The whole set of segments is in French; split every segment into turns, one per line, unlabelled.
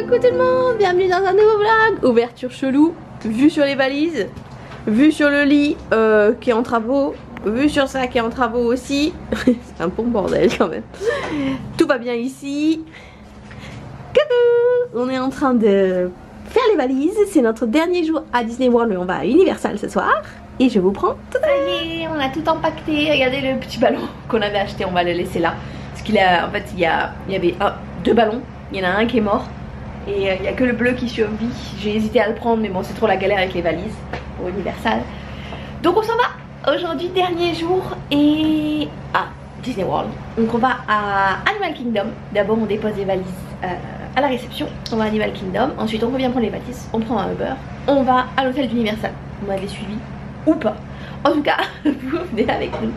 Coucou tout le monde, bienvenue dans un nouveau vlog. Ouverture chelou, vue sur les valises, vue sur le lit qui est en travaux, vue sur ça qui est en travaux aussi. C'est un bon bordel quand même. Tout va bien ici. Coucou. On est en train de faire les valises, c'est notre dernier jour à Disney World, mais on va à Universal ce soir. Et je vous prends tout à l'heure. Ça y est, on a tout empaqueté. Regardez le petit ballon qu'on avait acheté, on va le laisser là. Parce qu'il a, en fait, il y avait deux ballons. Il y en a un qui est mort. Et il n'y a que le bleu qui survit. J'ai hésité à le prendre, mais bon, c'est trop la galère avec les valises pour Universal. Donc on s'en va. Aujourd'hui, dernier jour. Et à Disney World. Donc on va à Animal Kingdom. D'abord, on dépose les valises à la réception. On va à Animal Kingdom. Ensuite, on revient prendre les valises. On prend un Uber. On va à l'hôtel d'Universal. Vous m'avez suivi ou pas. En tout cas, vous venez avec nous.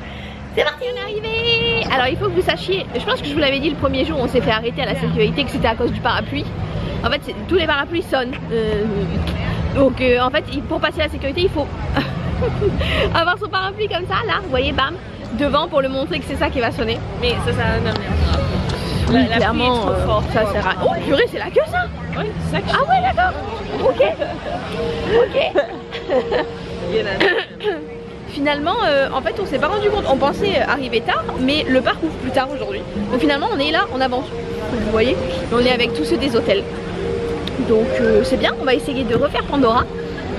C'est parti, on est arrivé. Alors il faut que vous sachiez, je pense que je vous l'avais dit le premier jour où on s'ait fait arrêter à la sécurité, que c'était à cause du parapluie. En fait tous les parapluies sonnent. Donc en fait pour passer la sécurité il faut avoir son parapluie comme ça là, vous voyez, bam, devant pour le montrer que c'est ça qui va sonner. Mais ça sert à rien. La clairement pluie est trop forte, ça sert à... Oh purée, c'est la queue ça. Oui, c'est ça que... Ah ouais, d'accord. Ok. Finalement, en fait, on s'est pas rendu compte. On pensait arriver tard, mais le parc ouvre plus tard aujourd'hui. Donc finalement, on est là en avance. Vous voyez, on est avec tous ceux des hôtels. Donc c'est bien. On va essayer de refaire Pandora.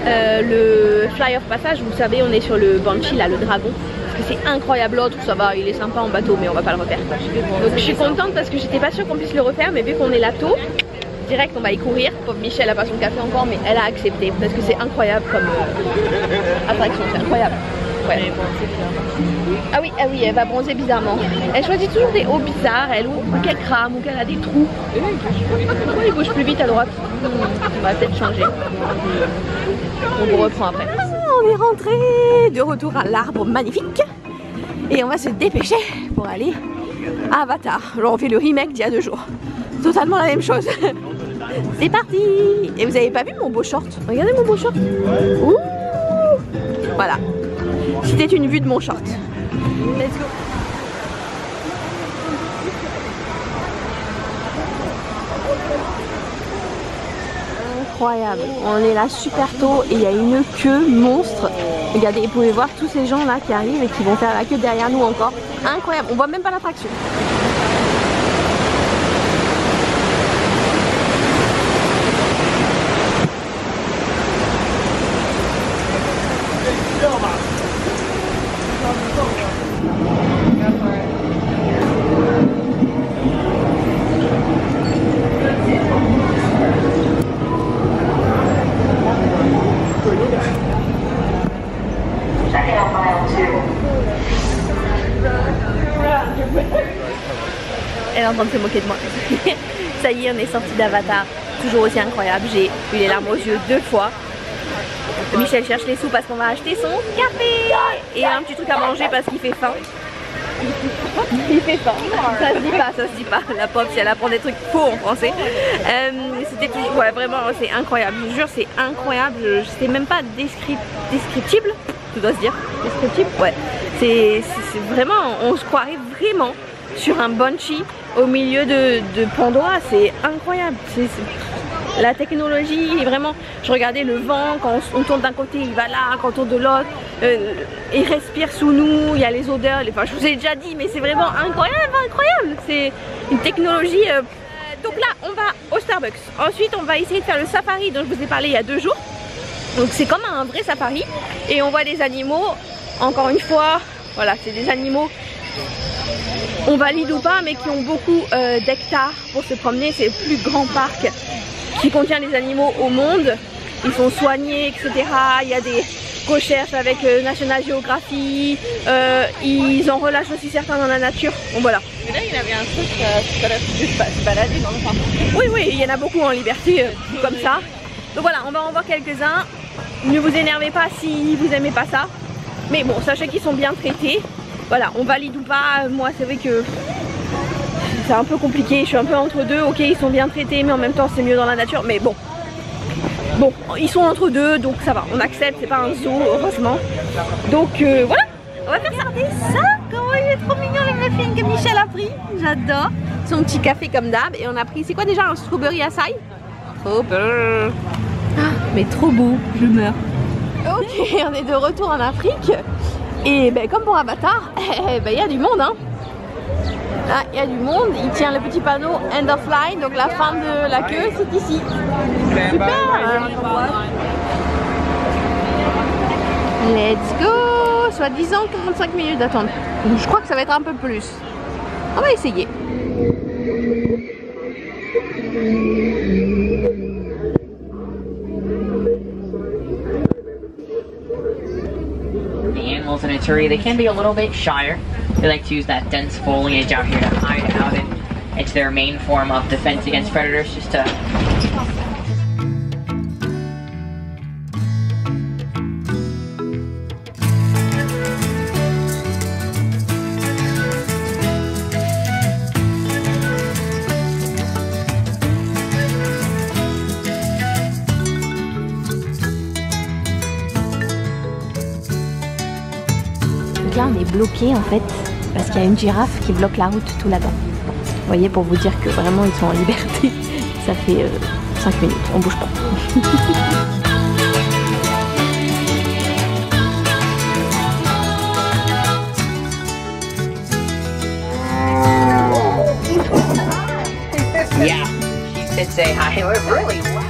Le Fly of Passage, vous savez, on est sur le Banshee là, le dragon. Parce que c'est incroyable. L'autre, ça va, il est sympa en bateau, mais on va pas le refaire. Donc je suis contente parce que j'étais pas sûre qu'on puisse le refaire, mais vu qu'on est là tôt, direct on va y courir. Pauvre Michel a pas son café encore, mais elle a accepté parce que c'est incroyable comme attraction, c'est incroyable. Ouais. Ah oui, elle va bronzer bizarrement. Elle choisit toujours des hauts bizarres, elle, ou qu'elle crame, ou qu'elle a des trous. Pourquoi il bouge plus vite à droite? On va peut-être changer. On vous reprend après. On est rentré de retour à l'arbre magnifique. Et on va se dépêcher pour aller à Avatar. Alors on fait le remake d'il y a 2 jours. Totalement la même chose. C'est parti. Et vous avez pas vu mon beau short? Regardez mon beau short. Ouh. Voilà. C'était une vue de mon short. Let's go. Incroyable. On est là super tôt et il y a une queue monstre. Regardez, vous pouvez voir tous ces gens là qui arrivent et qui vont faire la queue derrière nous encore. Incroyable. On voit même pas l'attraction. Elle est en train de se moquer de moi. Ça y est, on est sorti d'Avatar. Toujours aussi incroyable. J'ai eu les larmes aux yeux 2 fois. Michel cherche les sous parce qu'on va acheter son café et un petit truc à manger parce qu'il fait faim. Il fait faim. Ça se dit pas, ça se dit pas. La pauvre, si elle apprend des trucs faux en français. C'était toujours, ouais, vraiment, c'est incroyable. Je vous jure, c'est incroyable. C'était même pas descriptible. Tout doit se dire. Descriptible, ouais. C'est vraiment, on se croirait vraiment sur un Banshee au milieu de Pandora. C'est incroyable. La technologie, vraiment, je regardais le vent, quand on tourne d'un côté il va là, quand on tourne de l'autre, il respire sous nous, il y a les odeurs, enfin je vous ai déjà dit, mais c'est vraiment incroyable, incroyable. C'est une technologie. Donc là on va au Starbucks, ensuite on va essayer de faire le safari dont je vous ai parlé il y a 2 jours. Donc c'est comme un vrai safari et on voit des animaux, encore une fois, voilà, c'est des animaux, on valide ou pas, mais qui ont beaucoup d'hectares pour se promener. C'est le plus grand parc qui contient les animaux au monde. Ils sont soignés, etc. Il y a des recherches avec National Geographic. Ils en relâchent aussi certains dans la nature. Bon voilà.
Mais là il avait un truc juste se balader dans le parc.
Oui, oui, il y en a beaucoup en liberté comme ça. Donc voilà, on va en voir quelques-uns. Ne vous énervez pas si vous aimez pas ça. Mais bon, sachez qu'ils sont bien traités. Voilà, on valide ou pas. Moi c'est vrai que c'est un peu compliqué, je suis un peu entre deux. Ok, ils sont bien traités, mais en même temps c'est mieux dans la nature. Mais bon, ils sont entre deux, donc ça va, on accepte, c'est pas un zoo, heureusement. Donc voilà, on va faire ça. Regardez ça, comment il est trop mignon le muffin que Michel a pris. J'adore. Son petit café comme d'hab. Et on a pris, c'est quoi déjà, un strawberry açaï? trop beau. Mais trop beau, je meurs. Ok, on est de retour en Afrique. Et ben, comme pour Avatar, il y a du monde. Hein. Là, il y a du monde. Il tient le petit panneau End of Line, donc la fin de la queue, c'est ici. Super. Let's go. Soi-disant 45 minutes d'attente. Je crois que ça va être un peu plus. On va essayer.
The animals in Ituri, they can be a little bit shyer. They like to use that dense foliage out here to hide out, and it's their main form of defense against predators, just to...
Là, on est bloqué en fait parce qu'il y a une girafe qui bloque la route tout là-bas. Vous voyez, pour vous dire que vraiment ils sont en liberté. Ça fait 5 minutes, on bouge pas.
Yeah, she did say hi. It was really wow.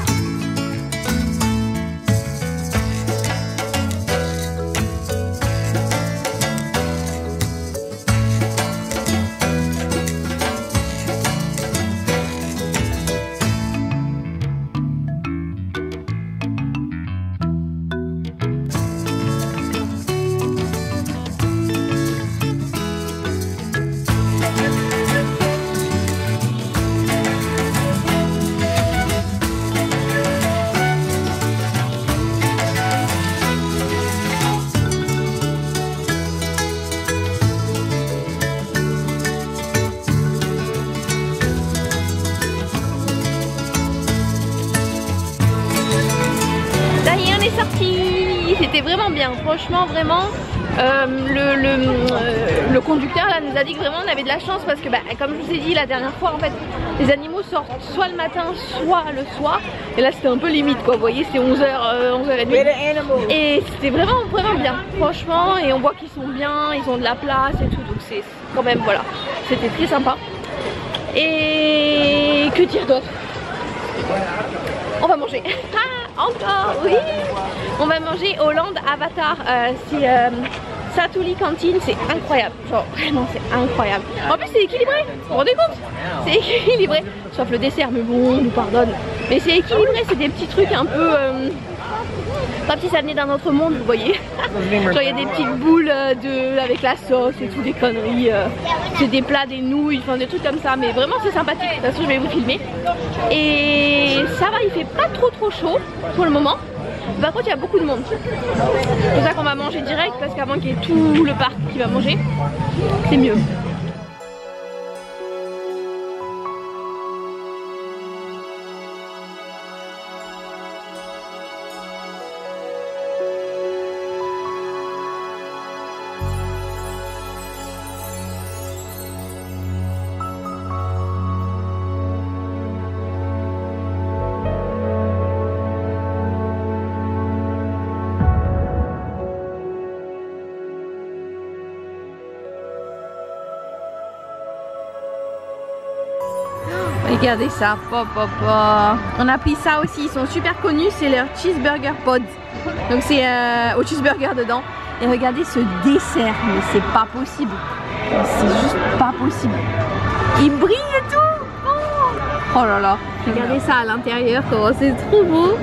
C'était vraiment bien, franchement vraiment. Le conducteur là nous a dit que vraiment on avait de la chance parce que bah, comme je vous ai dit la dernière fois en fait les animaux sortent soit le matin soit le soir et là c'était un peu limite quoi, vous voyez c'est 11h, 11h30 et c'était vraiment bien franchement et on voit qu'ils sont bien, ils ont de la place et tout donc c'est quand même voilà c'était très sympa. Et que dire d'autre? On va manger. Ah, encore, oui. On va manger au Land Avatar. C'est Satuli Cantine, c'est incroyable. Genre, vraiment, c'est incroyable. En plus, c'est équilibré. Vous vous rendez compte? C'est équilibré. Sauf le dessert, mais bon, on nous pardonne. Mais c'est équilibré, c'est des petits trucs un peu... Pas si ça venait d'un autre monde, vous voyez. Genre il y a des petites boules avec la sauce et tout, des conneries. C'est des plats, des nouilles, enfin des trucs comme ça. Mais vraiment c'est sympathique, de toute façon je vais vous filmer. Et ça va, il fait pas trop chaud pour le moment. Par contre il y a beaucoup de monde. C'est pour ça qu'on va manger direct parce qu'avant qu'il y ait tout le parc qui va manger, c'est mieux. Regardez ça, on a pris ça aussi, ils sont super connus, c'est leur cheeseburger pods. Donc c'est au cheeseburger dedans. Et regardez ce dessert, mais c'est pas possible. C'est juste pas possible. Il brille et tout. Oh là là, regardez ça à l'intérieur, c'est trop beau.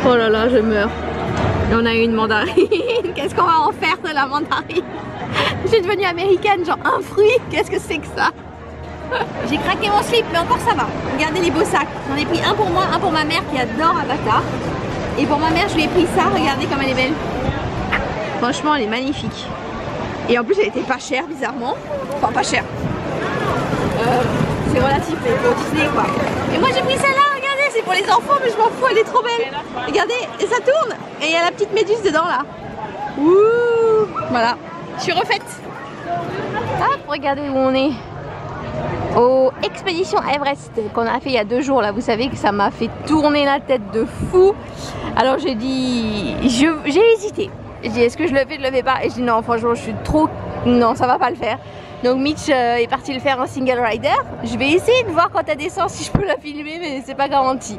Oh là là, je meurs. Et on a une mandarine. Qu'est-ce qu'on va en faire de la mandarine? Je suis devenue américaine, genre un fruit, qu'est-ce que c'est que ça? J'ai craqué mon slip, mais encore ça va. Regardez les beaux sacs. J'en ai pris un pour moi, un pour ma mère qui adore Avatar. Et pour ma mère, je lui ai pris ça. Regardez comme elle est belle. Franchement, elle est magnifique. Et en plus, elle était pas chère, bizarrement. Enfin, pas chère. C'est relatif, mais pour Disney, quoi. Et moi, j'ai pris celle-là. Regardez, c'est pour les enfants, mais je m'en fous. Elle est trop belle. Regardez, et ça tourne. Et il y a la petite méduse dedans, là. Ouh. Voilà. Je suis refaite. Hop, regardez où on est. Au Expédition Everest qu'on a fait il y a 2 jours là, vous savez que ça m'a fait tourner la tête de fou. Alors j'ai dit, j'ai hésité. J'ai dit est-ce que je le fais, je le fais pas. Et j'ai dit non, franchement je suis trop, non ça va pas le faire. Donc Mitch est parti le faire en single rider. Je vais essayer de voir quand elle descend si je peux la filmer, mais c'est pas garanti.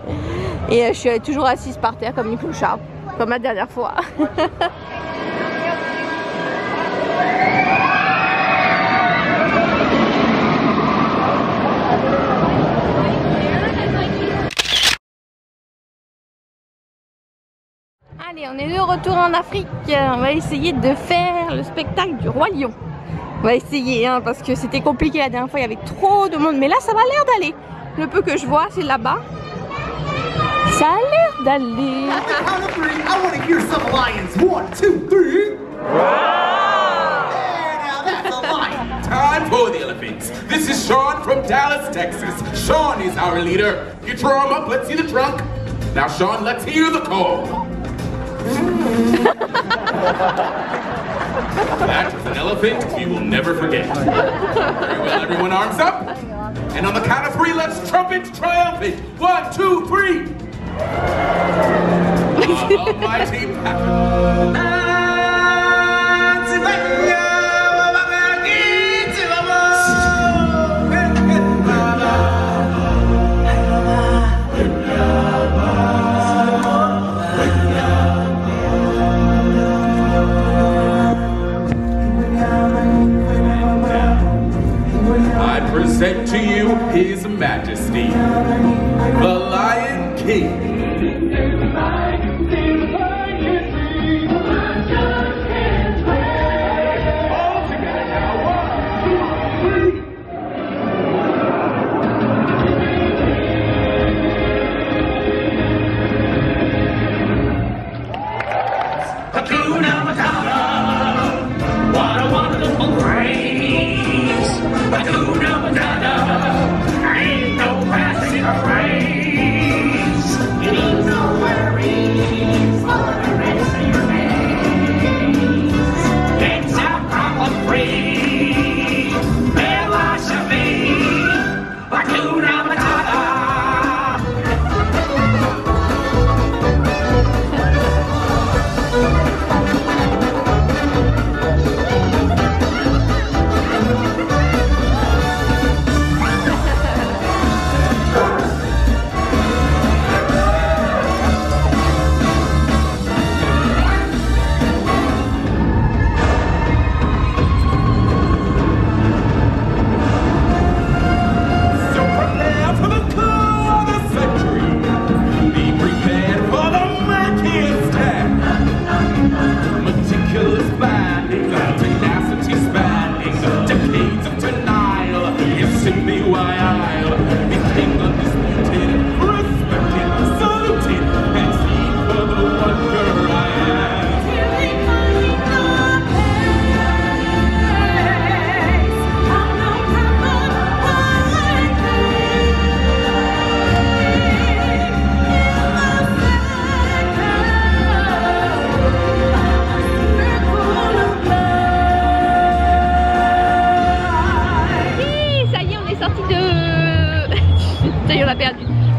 Et je suis toujours assise par terre comme une clocharde, comme la dernière fois. Allez, on est de retour en Afrique. On va essayer de faire le spectacle du Roi Lion. On va essayer, hein, parce que c'était compliqué la dernière fois, il y avait trop de monde. Mais là, ça va l'air d'aller. Le peu que je vois, c'est là-bas. Ça a l'air d'aller.
Time for the elephants. This is Sean from Dallas, Texas. Sean is our leader. You draw him up, let's see the trunk. Now, Sean, let's hear the call. That was an elephant we will never forget. Very well, everyone, arms up. And on the count of 3, let's trumpet triumphant. 1, 2, 3. Almighty Patrick. Present to you His Majesty, the Lion King.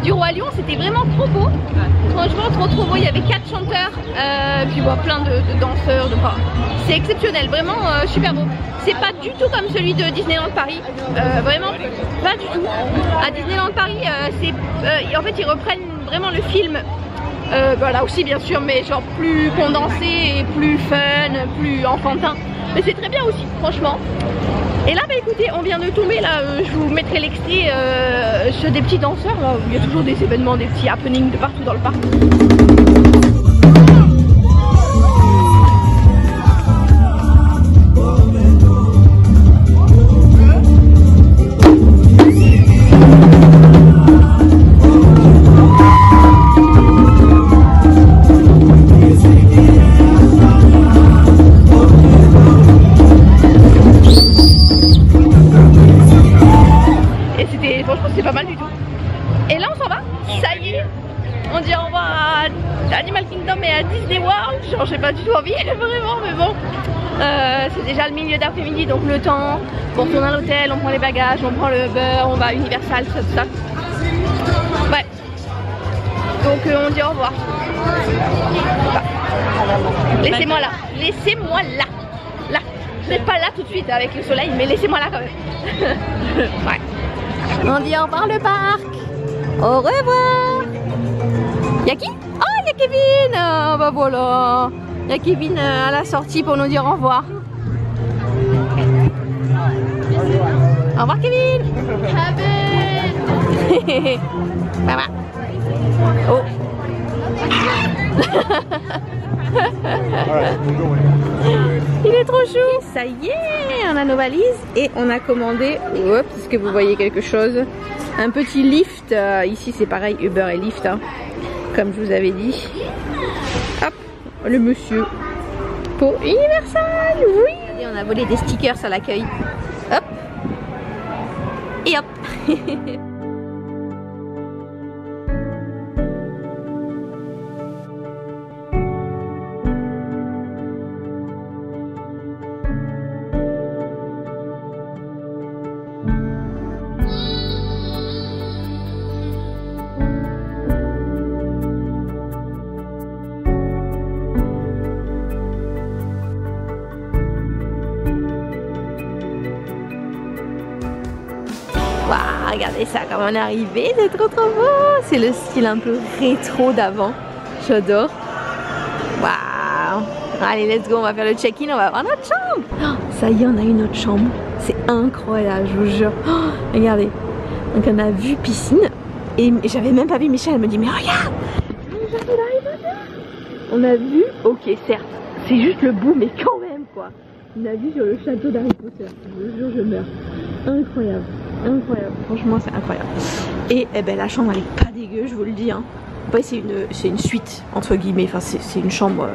Du Roi Lion, c'était vraiment trop beau. Franchement trop beau, il y avait 4 chanteurs, puis bon, plein de danseurs, c'est exceptionnel, vraiment super beau. C'est pas du tout comme celui de Disneyland Paris, vraiment pas du tout. À Disneyland Paris, en fait ils reprennent vraiment le film, voilà aussi bien sûr, mais genre plus condensé et plus fun, plus enfantin. Mais c'est très bien aussi, franchement. Et là, bah écoutez, on vient de tomber là, je vous mettrai l'extrait sur des petits danseurs, là, où il y a toujours des événements, des petits happenings de partout dans le parc. Franchement c'est pas mal du tout. Et là on s'en va, ça y est, On dit au revoir à Animal Kingdom et à Disney World. Genre j'ai pas du tout envie vraiment, mais bon. C'est déjà le milieu d'après-midi, donc le temps pour retourner à l'hôtel, on prend les bagages, on prend le Uber, on va à Universal, tout ça. Ouais. Donc on dit au revoir. Laissez-moi là. Laissez-moi là. Là. Vous n'êtes pas là tout de suite avec le soleil, mais laissez-moi là quand même. Ouais. On dit au revoir le parc. Au revoir. Y'a qui? Oh, y'a Kevin. Bah voilà. Y'a Kevin à la sortie pour nous dire au revoir. Au revoir Kevin. Kevin. Bye bye. Oh. Il est trop chou. Ça y est, on a nos valises et on a commandé, est-ce que vous voyez quelque chose? Un petit lift, ici c'est pareil, Uber et Lyft, hein, comme je vous avais dit. Hop, le monsieur pour Universal, oui. Et on a volé des stickers à l'accueil. Hop. Et hop. Waouh, regardez ça, comme on est arrivé, c'est trop trop beau. C'est le style un peu rétro d'avant. J'adore. Waouh. Allez, let's go, on va faire le check-in, on va voir notre chambre. Oh, ça y est, on a eu notre chambre. C'est incroyable, je vous jure. Oh, regardez. Donc on a vu piscine. Et j'avais même pas vu Michel, elle me dit mais regarde, on a vu, ok certes, c'est juste le bout, mais quand même quoi. On a vu sur le château d'Harry Potter, je vous jure, je meurs. Incroyable, incroyable, franchement c'est incroyable. Et eh ben, la chambre elle est pas dégueu, je vous le dis. Hein. Après c'est une suite, entre guillemets, enfin c'est une chambre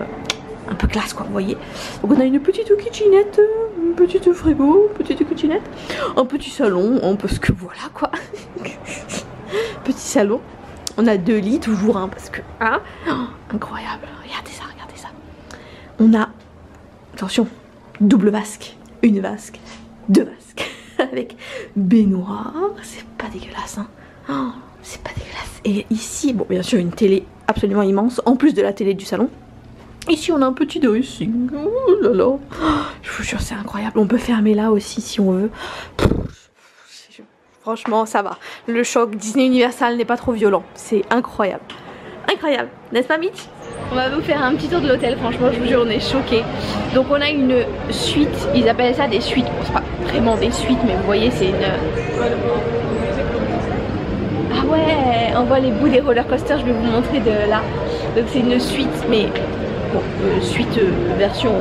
un peu classe quoi, vous voyez. Donc on a une petite kitchenette, une petite frigo, une petite kitchenette, un petit salon, parce que voilà quoi. Petit salon. On a 2 lits toujours, hein, parce que... Hein, oh, incroyable, regardez ça, regardez ça. On a, attention, double vasque, une vasque, 2 vasques. Avec baignoire, c'est pas dégueulasse, hein. Oh, c'est pas dégueulasse. Et ici, bon bien sûr une télé absolument immense, en plus de la télé du salon. Ici on a un petit dressing, oh là là. Je vous jure c'est incroyable, on peut fermer là aussi si on veut. Franchement ça va, le choc Disney Universal n'est pas trop violent, c'est incroyable. Incroyable, n'est-ce pas Mitch? On va vous faire un petit tour de l'hôtel, franchement je vous jure on est choqués. Donc on a une suite, ils appellent ça des suites, bon, c'est pas vraiment des suites mais vous voyez c'est une... Ah ouais, on voit les bouts des roller coasters, je vais vous montrer de là. Donc c'est une suite, mais bon, suite version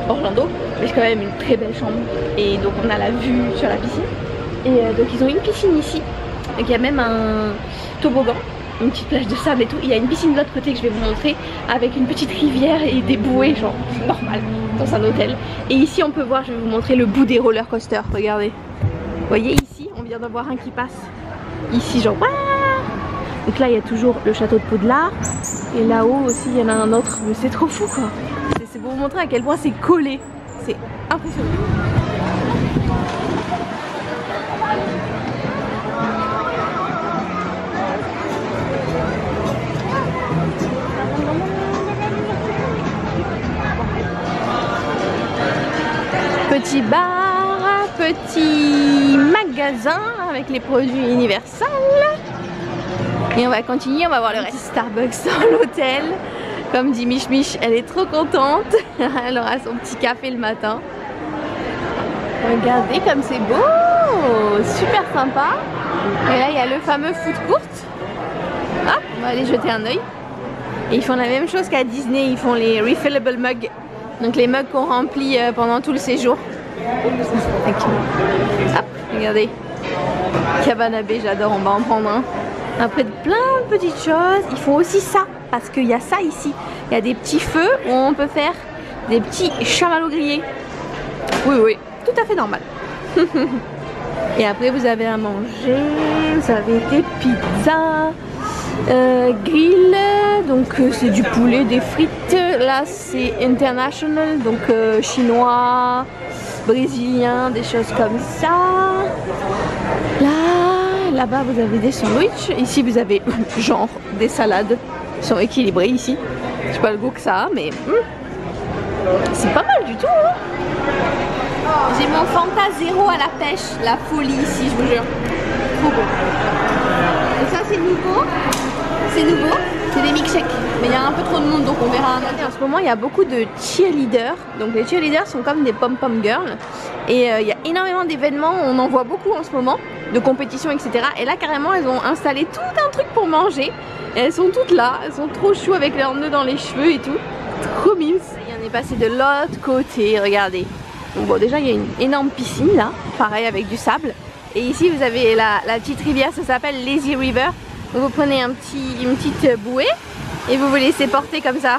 Orlando, mais c'est quand même une très belle chambre. Et donc on a la vue sur la piscine. Et donc ils ont une piscine ici, donc il y a même un toboggan, une petite plage de sable et tout. Il y a une piscine de l'autre côté que je vais vous montrer avec une petite rivière et des bouées, genre normal dans un hôtel. Et ici on peut voir, je vais vous montrer le bout des roller coasters, regardez. Vous voyez ici, on vient d'en voir un qui passe. Ici genre, donc là il y a toujours le château de Poudlard. Et là-haut aussi il y en a un autre, mais c'est trop fou quoi. C'est pour vous montrer à quel point c'est collé, c'est impressionnant. Petit bar, petit magasin avec les produits Universal. Et on va continuer, on va voir le reste. Starbucks dans l'hôtel. Comme dit Mich Mich, elle est trop contente. Elle aura son petit café le matin. Regardez comme c'est beau, super sympa. Et là il y a le fameux food court. Hop, on va aller jeter un oeil. Et ils font la même chose qu'à Disney, ils font les refillable mugs. Donc les mugs qu'on remplit pendant tout le séjour. Hop, regardez. Cabane à baie, j'adore, on va en prendre un. Après plein de petites choses, ils font aussi ça. Parce qu'il y a ça ici. Il y a des petits feux où on peut faire des petits chamallows grillés. Oui, oui, tout à fait normal. Et après vous avez à manger, vous avez des pizzas. Grill, donc c'est du poulet, des frites. Là c'est international, donc chinois, brésilien, des choses comme ça. Là-bas vous avez des sandwichs. Ici vous avez genre des salades. Ils sont équilibrés ici. Je sais pas le goût que ça a, mais c'est pas mal du tout. Hein. J'ai mon Fanta Zéro à la pêche, la folie ici, je vous jure. Trop bon. Et ça c'est nouveau. C'est nouveau. C'est des milkshakes. Mais il y a un peu trop de monde donc on verra. En ce moment il y a beaucoup de cheerleaders. Donc les cheerleaders sont comme des pom-pom girls. Et il y a énormément d'événements, on en voit beaucoup en ce moment, de compétitions, etc. Et là carrément elles ont installé tout un truc pour manger. Et elles sont toutes là, elles sont trop choues avec leurs nœuds dans les cheveux et tout. Trop mimes. Et on est passé de l'autre côté, regardez. Donc bon déjà il y a une énorme piscine là, pareil avec du sable. Et ici vous avez la petite rivière, ça s'appelle Lazy River. Donc vous prenez une petite bouée et vous vous laissez porter comme ça.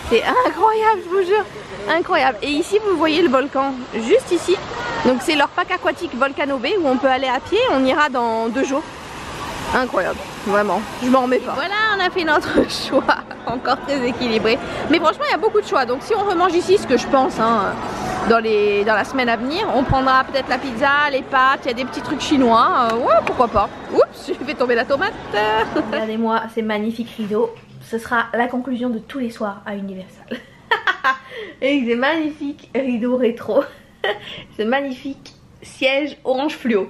C'est incroyable, je vous jure, incroyable. Et ici vous voyez le volcan, juste ici. Donc c'est leur parc aquatique Volcano Bay où on peut aller à pied, on ira dans 2 jours. Incroyable, vraiment, je m'en remets pas. Voilà, on a fait notre choix, encore très équilibré. Mais franchement il y a beaucoup de choix, donc si on remange ici, ce que je pense hein, dans la semaine à venir, on prendra peut-être la pizza, les pâtes, il y a des petits trucs chinois, ouais pourquoi pas. Oups, j'ai fait tomber la tomate. Regardez-moi ces magnifiques rideaux, ce sera la conclusion de tous les soirs à Universal. Avec des magnifiques rideaux rétro, ce magnifique siège orange fluo.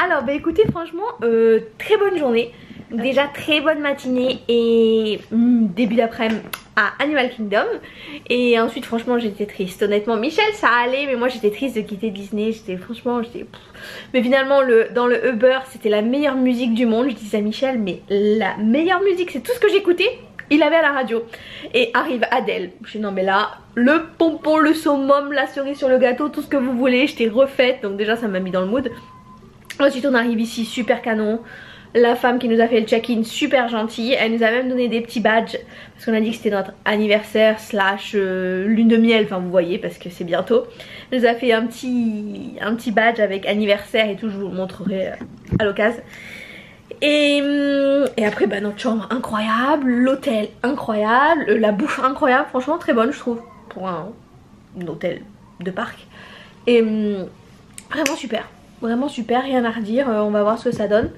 Alors bah écoutez franchement très bonne journée, déjà très bonne matinée et début d'après-midi à Animal Kingdom. Et ensuite franchement j'étais triste, honnêtement Michel ça allait mais moi j'étais triste de quitter Disney, mais finalement dans le Uber c'était la meilleure musique du monde. Je disais à Michel mais la meilleure musique c'est tout ce que j'écoutais, il avait à la radio. Et arrive Adèle, je dis non mais là le pompon, le summum, la cerise sur le gâteau, tout ce que vous voulez, je t'ai refaite, donc déjà ça m'a mis dans le mood. Ensuite on arrive ici, super canon. La femme qui nous a fait le check-in, super gentille. Elle nous a même donné des petits badges parce qu'on a dit que c'était notre anniversaire slash lune de miel, enfin vous voyez parce que c'est bientôt. Elle nous a fait un petit badge avec anniversaire et tout, je vous le montrerai à l'occasion. Et après bah, notre chambre incroyable, l'hôtel incroyable, la bouffe incroyable, franchement très bonne je trouve pour un hôtel de parc. Et vraiment super. Vraiment super, rien à redire, on va voir ce que ça donne.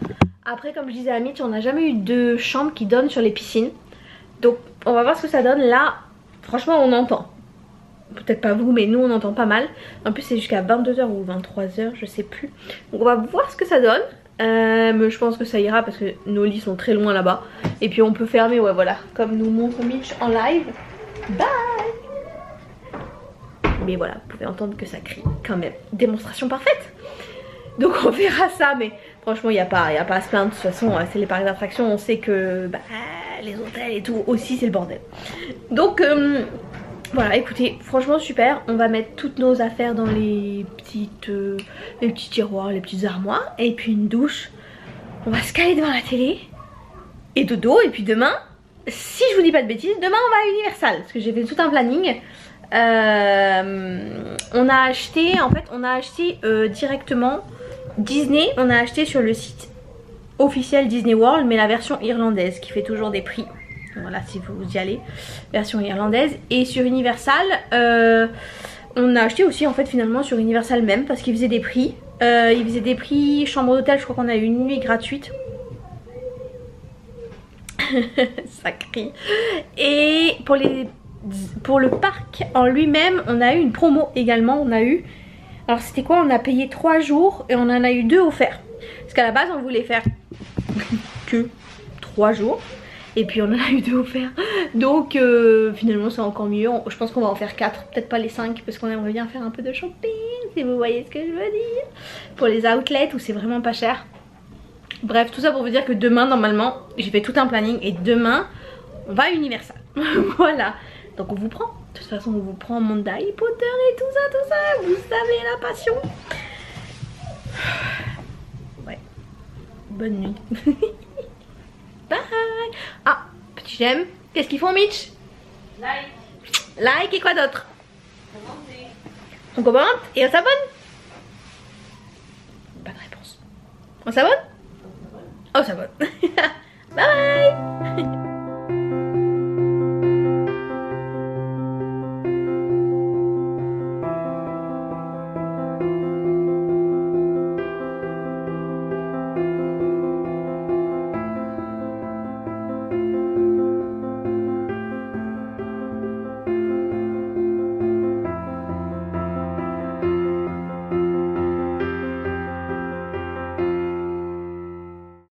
Après comme je disais à Mitch, on n'a jamais eu de chambre qui donne sur les piscines. Donc on va voir ce que ça donne. Là franchement on entend. Peut-être pas vous mais nous on entend pas mal. En plus c'est jusqu'à 22h ou 23h je sais plus. Donc on va voir ce que ça donne. Mais je pense que ça ira parce que nos lits sont très loin là-bas. Et puis on peut fermer, ouais voilà, comme nous montre Mitch en live. Bye. Mais voilà, vous pouvez entendre que ça crie quand même. Démonstration parfaite. Donc on verra ça, mais franchement il n'y a pas à se plaindre. De toute façon c'est les parcs d'attractions, on sait que bah, les hôtels et tout aussi c'est le bordel. Donc voilà, écoutez, franchement super. On va mettre toutes nos affaires dans les petits tiroirs, les petites armoires. Et puis une douche. On va se caler devant la télé. Et dodo, et puis demain, si je vous dis pas de bêtises, demain on va à Universal. Parce que j'ai fait tout un planning. On a acheté directement Disney, on a acheté sur le site officiel Disney World mais la version irlandaise qui fait toujours des prix, voilà si vous y allez, version irlandaise. Et sur Universal on a acheté aussi en fait finalement sur Universal même parce qu'il faisait des prix, chambre d'hôtel, je crois qu'on a eu une nuit gratuite. Ça crie. Et pour le parc en lui-même on a eu une promo également. Alors c'était quoi, on a payé 3 jours et on en a eu 2 offerts. Parce qu'à la base on voulait faire que 3 jours. Et puis on en a eu 2 offerts. Donc finalement c'est encore mieux. Je pense qu'on va en faire 4, peut-être pas les 5. Parce qu'on aimerait bien faire un peu de shopping, si vous voyez ce que je veux dire. Pour les outlets où c'est vraiment pas cher. Bref, tout ça pour vous dire que demain normalement j'ai fait tout un planning. Et demain on va à Universal. Voilà. Donc on vous prend. De toute façon on vous prend monde Harry Potter et tout ça, vous savez la passion. Ouais. Bonne nuit. Bye. Ah, petit j'aime. Qu'est-ce qu'ils font Mitch? Like et quoi d'autre? On commente et on s'abonne? Pas de réponse. On s'abonne? On s'abonne.